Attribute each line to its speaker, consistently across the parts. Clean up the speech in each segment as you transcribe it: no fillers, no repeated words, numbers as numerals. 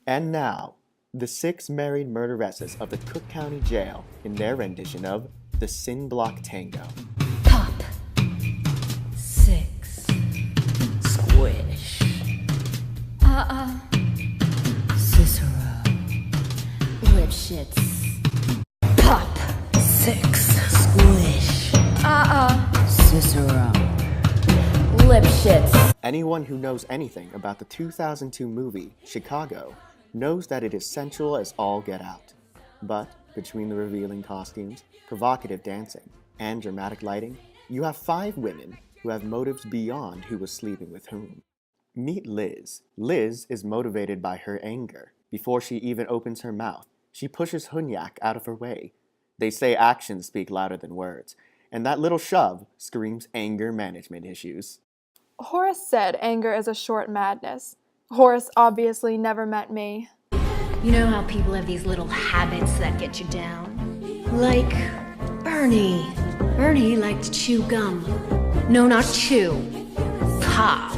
Speaker 1: And now, the six married murderesses of the Cook County Jail in their rendition of the Sin Block Tango.
Speaker 2: Pop. Six. Squish. Cicero. Lipschitz. Pop. Six. Squish. Cicero. Lipschitz.
Speaker 1: Anyone who knows anything about the 2002 movie Chicago knows that it is sensual as all get out. But between the revealing costumes, provocative dancing, and dramatic lighting, you have 5 women who have motives beyond who was sleeping with whom. Meet Liz. Liz is motivated by her anger. Before she even opens her mouth, she pushes Hunyak out of her way. They say actions speak louder than words, and that little shove screams anger management issues.
Speaker 3: Horace said anger is a short madness. Horace obviously never met me.
Speaker 2: You know how people have these little habits that get you down? Like Bernie. Bernie liked to chew gum. No, not chew. Pop.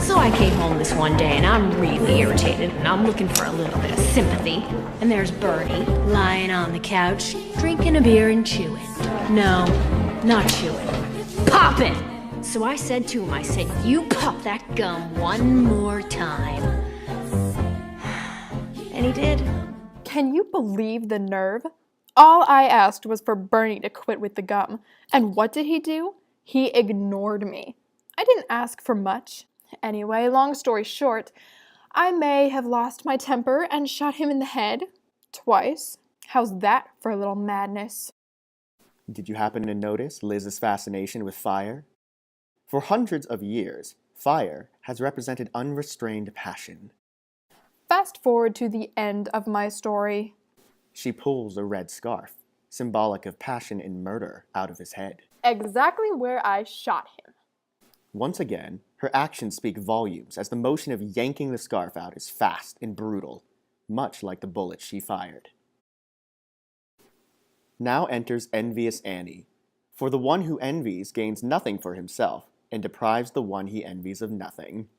Speaker 2: So I came home this one day and I'm really irritated and I'm looking for a little bit of sympathy. And there's Bernie lying on the couch, drinking a beer and chewing. No, not chewing. Popping! So I said to him, I said, you pop that gum one more time. And he did.
Speaker 3: Can you believe the nerve? All I asked was for Bernie to quit with the gum. And what did he do? He ignored me. I didn't ask for much. Anyway, long story short, I may have lost my temper and shot him in the head. Twice. How's that for a little madness?
Speaker 1: Did you happen to notice Liz's fascination with fire? For hundreds of years, fire has represented unrestrained passion.
Speaker 3: Fast forward to the end of my story.
Speaker 1: She pulls a red scarf, symbolic of passion and murder, out of his head.
Speaker 3: Exactly where I shot him.
Speaker 1: Once again, her actions speak volumes as the motion of yanking the scarf out is fast and brutal, much like the bullet she fired. Now enters envious Annie. For the one who envies gains nothing for himself, and deprives the one he envies of nothing.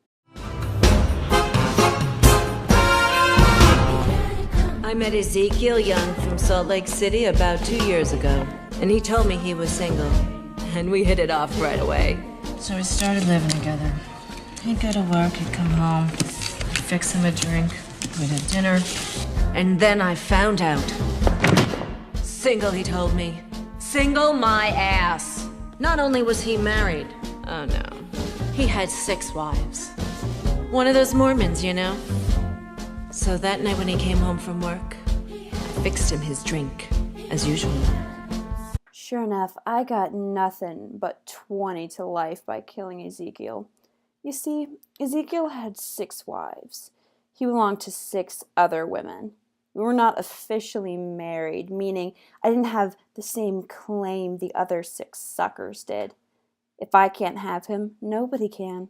Speaker 4: I met Ezekiel Young from Salt Lake City about 2 years ago, and he told me he was single, and we hit it off right away. So we started living together. He'd go to work, he'd come home, I'd fix him a drink, we'd have dinner, and then I found out. Single, he told me. Single my ass. Not only was he married, oh no, he had 6 wives. One of those Mormons, you know? So that night when he came home from work, I fixed him his drink, as usual.
Speaker 5: Sure enough, I got nothing but 20 to life by killing Ezekiel. You see, Ezekiel had 6 wives. He belonged to 6 other women. We were not officially married, meaning I didn't have the same claim the other 6 suckers did. If I can't have him, nobody can.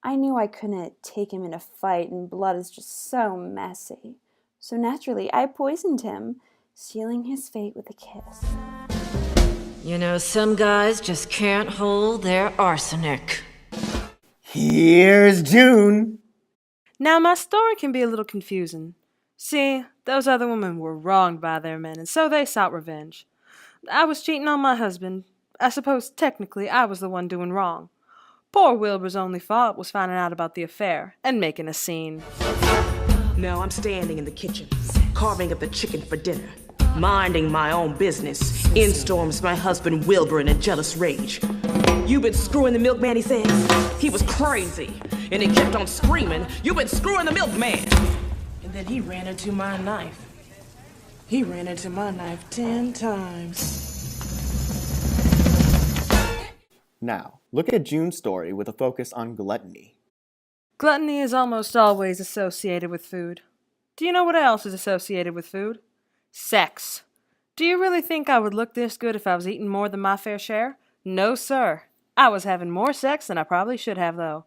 Speaker 5: I knew I couldn't take him in a fight, and blood is just so messy. So naturally, I poisoned him, sealing his fate with a kiss.
Speaker 4: You know, some guys just can't hold their arsenic.
Speaker 1: Here's June!
Speaker 6: Now, my story can be a little confusing. See, those other women were wronged by their men, and so they sought revenge. I was cheating on my husband. I suppose technically I was the one doing wrong. Poor Wilbur's only fault was finding out about the affair and making a scene.
Speaker 7: Now I'm standing in the kitchen, carving up the chicken for dinner, minding my own business. In storms my husband Wilbur in a jealous rage. "You've been screwing the milkman," he says. He was crazy, and he kept on screaming, "You've been screwing the milkman!" And then he ran into my knife. He ran into my knife 10 times.
Speaker 1: Now, look at June's story with a focus on gluttony.
Speaker 6: Gluttony is almost always associated with food. Do you know what else is associated with food? Sex. Do you really think I would look this good if I was eating more than my fair share? No, sir. I was having more sex than I probably should have, though.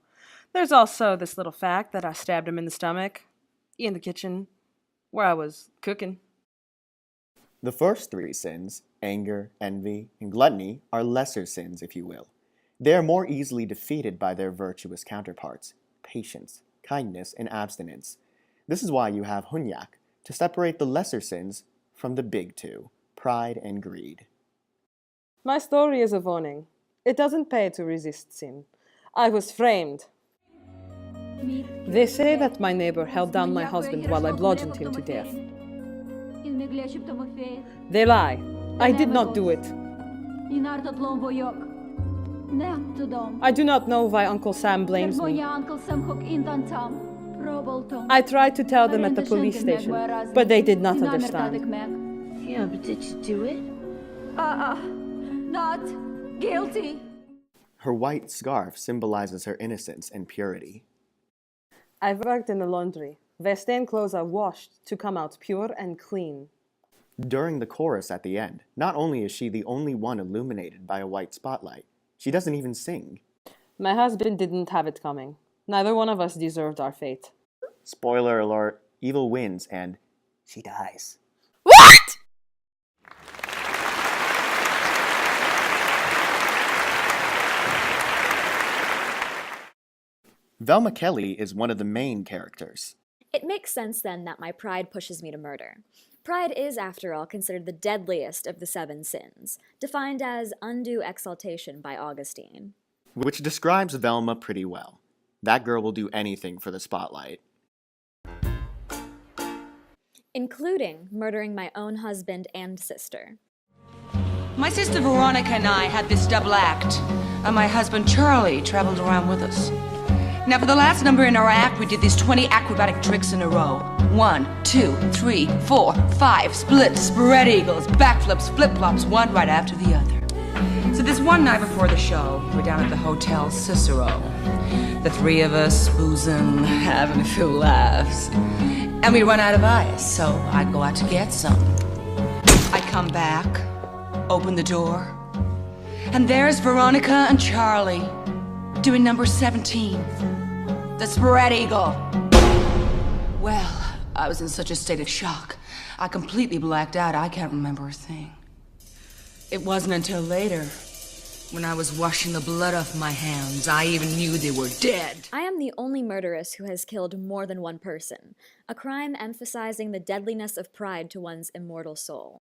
Speaker 6: There's also this little fact that I stabbed him in the stomach, in the kitchen, where I was cooking.
Speaker 1: The first 3 sins, anger, envy, and gluttony, are lesser sins, if you will. They are more easily defeated by their virtuous counterparts, patience, kindness, and abstinence. This is why you have hunyak, to separate the lesser sins from the big two, pride and greed.
Speaker 6: My story is a warning. It doesn't pay to resist sin. I was framed. They say that my neighbor held down my husband while I bludgeoned him to death. They lie. I did not do it. I do not know why Uncle Sam blames me. I tried to tell them at the police station, but they did not understand.
Speaker 4: Yeah, but did you do it?
Speaker 2: Not guilty.
Speaker 1: Her white scarf symbolizes her innocence and purity.
Speaker 6: I've worked in the laundry, where stained clothes are washed to come out pure and clean.
Speaker 1: During the chorus at the end, not only is she the only one illuminated by a white spotlight, she doesn't even sing.
Speaker 6: My husband didn't have it coming. Neither one of us deserved our fate.
Speaker 1: Spoiler alert, evil wins and she dies.
Speaker 3: What?
Speaker 1: Velma Kelly is one of the main characters.
Speaker 8: It makes sense then that my pride pushes me to murder. Pride is, after all, considered the deadliest of the 7 sins, defined as undue exaltation by Augustine.
Speaker 1: Which describes Velma pretty well. That girl will do anything for the spotlight.
Speaker 8: Including murdering my own husband and sister.
Speaker 9: My sister Veronica and I had this double act, and my husband Charlie traveled around with us. Now, for the last number in our act, we did these 20 acrobatic tricks in a row. 1, 2, 3, 4, 5, splits, spread eagles, backflips, flip-flops, one right after the other. So this one night before the show, we're down at the Hotel Cicero. The 3 of us boozing, having a few laughs. And we run out of ice, so I go out to get some. I come back, open the door, and there's Veronica and Charlie doing number 17. The spread eagle. Well, I was in such a state of shock. I completely blacked out. I can't remember a thing. It wasn't until later, when I was washing the blood off my hands, I even knew they were dead.
Speaker 8: I am the only murderess who has killed more than one person, a crime emphasizing the deadliness of pride to one's immortal soul.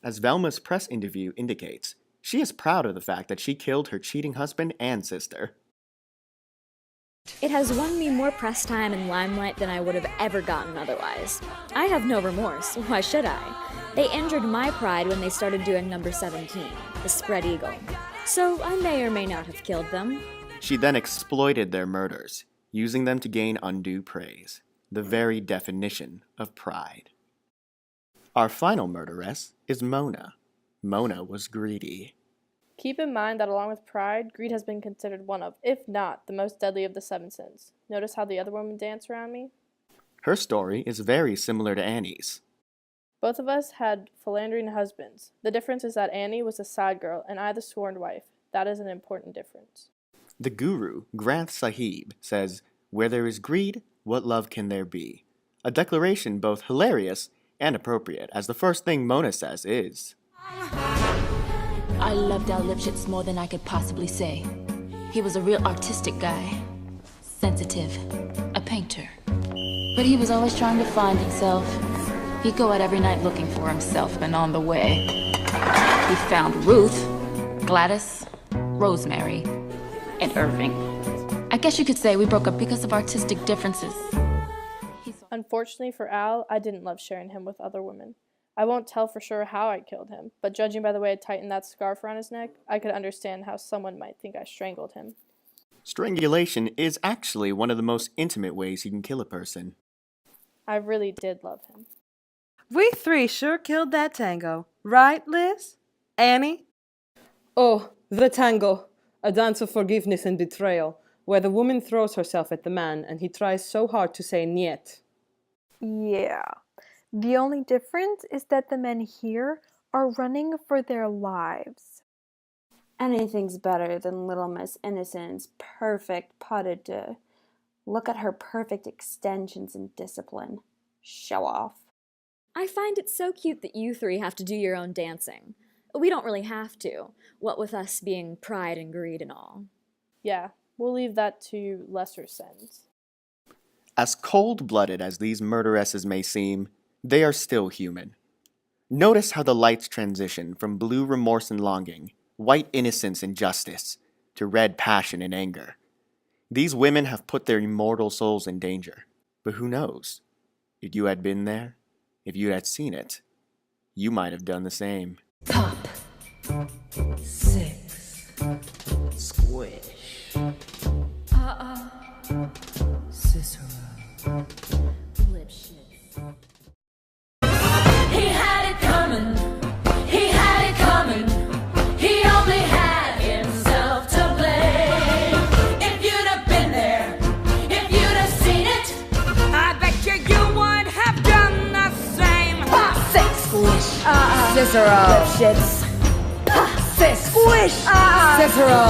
Speaker 1: As Velma's press interview indicates, she is proud of the fact that she killed her cheating husband and sister.
Speaker 8: It has won me more press time and limelight than I would have ever gotten otherwise. I have no remorse. Why should I? They injured my pride when they started doing number 17, the spread eagle. So I may or may not have killed them.
Speaker 1: She then exploited their murders, using them to gain undue praise, the very definition of pride. Our final murderess is Mona. Mona was greedy.
Speaker 3: Keep in mind that along with pride, greed has been considered one of, if not, the most deadly of the 7 sins. Notice how the other women dance around me?
Speaker 1: Her story is very similar to Annie's.
Speaker 3: Both of us had philandering husbands. The difference is that Annie was a side girl and I the sworn wife. That is an important difference.
Speaker 1: The guru, Granth Sahib, says, "Where there is greed, what love can there be?" A declaration both hilarious and appropriate, as the first thing Mona says is,
Speaker 10: I loved Al Lipschitz more than I could possibly say. He was a real artistic guy. Sensitive. A painter. But he was always trying to find himself. He'd go out every night looking for himself, and on the way, he found Ruth, Gladys, Rosemary, and Irving. I guess you could say we broke up because of artistic differences.
Speaker 3: Unfortunately for Al, I didn't love sharing him with other women. I won't tell for sure how I killed him, but judging by the way I tightened that scarf around his neck, I could understand how someone might think I strangled him.
Speaker 1: strangulation is actually one of the most intimate ways you can kill a person.
Speaker 3: I really did love him.
Speaker 6: We 3 sure killed that tango. Right, Liz? Annie? Oh, the tango. A dance of forgiveness and betrayal, where the woman throws herself at the man and he tries so hard to say niet.
Speaker 3: Yeah. The only difference is that the men here are running for their lives.
Speaker 5: Anything's better than Little Miss Innocent's perfect pas de deux. Look at her perfect extensions and discipline. Show off.
Speaker 8: I find it so cute that you 3 have to do your own dancing. We don't really have to, what with us being pride and greed and all.
Speaker 3: Yeah, we'll leave that to lesser sins.
Speaker 1: As cold-blooded as these murderesses may seem, they are still human. Notice how the lights transition from blue remorse and longing, white innocence and justice, to red passion and anger. These women have put their immortal souls in danger. But who knows? If you had been there, if you had seen it, you might have done the same.
Speaker 4: Pop. 6. Squish. Cicero. Lipshits.
Speaker 11: He had it coming. He had it coming. He only had himself to blame. If you'd have been there, if you'd have seen it,
Speaker 9: I bet you would have done the same.
Speaker 11: Squish.
Speaker 4: Cicero.
Speaker 11: Lipshits.
Speaker 4: Squish. Cicero.